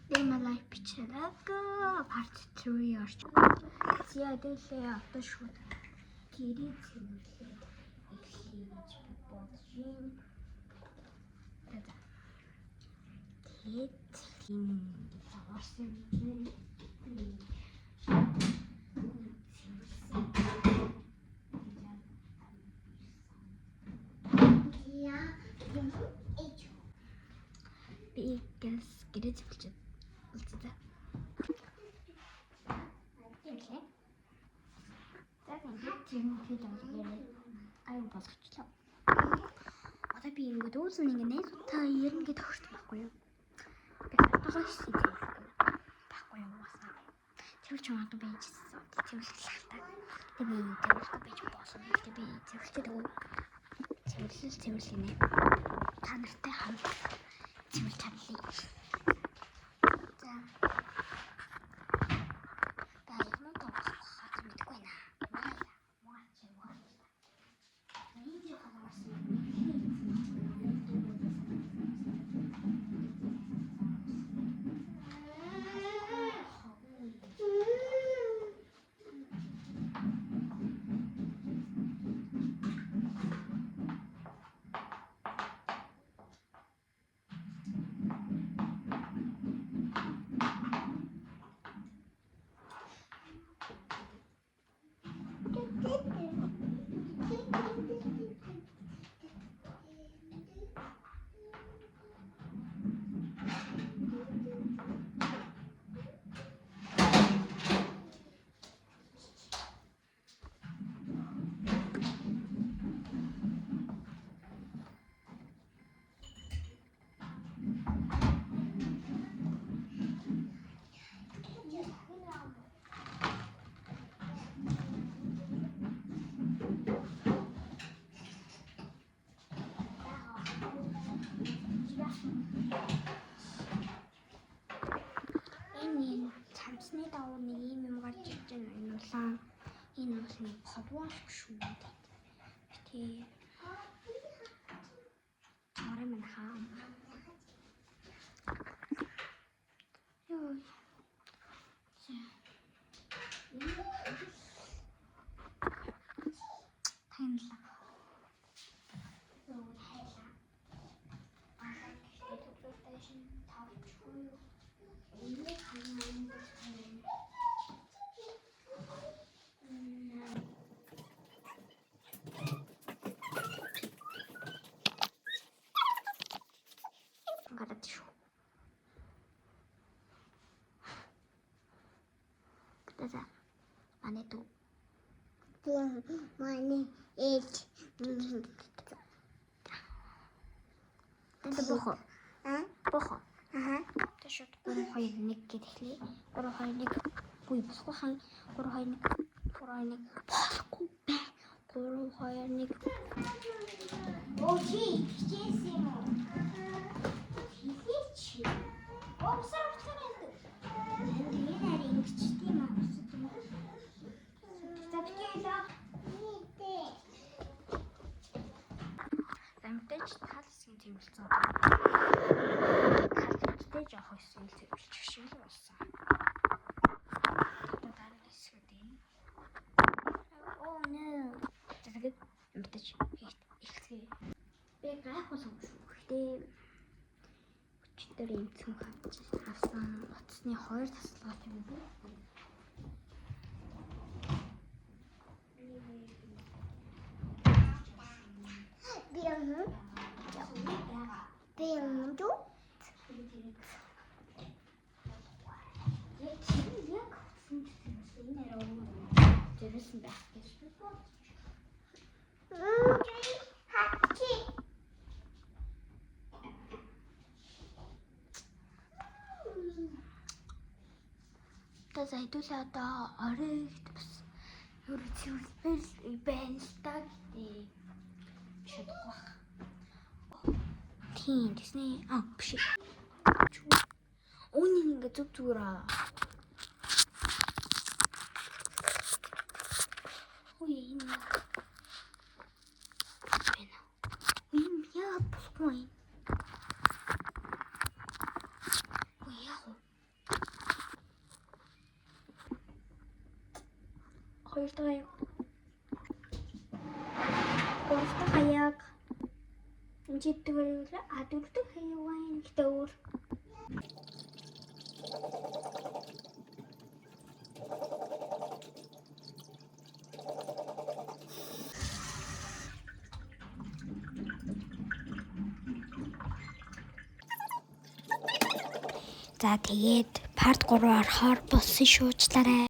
My life бичээрэг part 3 орч. Зяадлээ одоо шууд гэрээ цэвэрлээд эхлэе гэж бодож юм. Тэгээд авсан юм. Би гэрээ цэвэрлэж үлдээ. Ирлээ. За ингээд аюу болгочлоо. Одоо би ингээд үүсэн ингээд найзуудаа ерөнхий төгсдөг байхгүй юу? Би хатгаа хийсэн байхгүй юу басна. Цэвэрлж магадгүй байжсэн. Цэвэрлэх та. Би цэвэрлэх байж болсон. Би цэвэрлэх цэвэрлэнэ. Та нартай хамт цэвэрлж чадлаа. За. Энэ цамцны давуу нэг юм гарч ирж байна. Энэ бол нэг подваш шүү. Тэ. Марам хаам. Йоо. Таньлаа. Гараад шүү. За. Манай дүү. Манай ээж. Тэнд бохо. Бохо. Тэшот 3 2 1 гэж хэлээ. 3 2 1 буй бохохан 3 2 1 3 2 1 болохгүй бай. 3 2 1 Окей, честно. Физич. Обсерватория. Эндринаринг чтима. Замтэж талсын тэмэлцэн. Талцтэй жоох байсан тэмэлч шиг болсон. Одоо дараа хэсгүүдийн. Oh no. Тэгээд мэдээж ихтэй. Би гайхуулсан шүү. Гэхдээ өчтөр юм цүнх авсан. Утасны 2 тасалгатай юм бэ? Бэмдүү. Яг энэ зэрэсэн байх гэж бодож. Хачи. Тэсээ хэдүүлээ одоо оройд бас юу цэвэрлэл байна л та гэдэг. Чадах. Тийм тэсний биш. Үүнийг ингээ зүг зүгээр аа. Ой энэ. Энэ яа болохгүй. Ой яа. 2 дахь хаяг. 3 дахь хаяг. Энэ 4 дахь хаяг. 4 дахь хаяг байна. Гэтэ өөр. За тэгээд part 3 орохоор болсон шүүжлээрэй.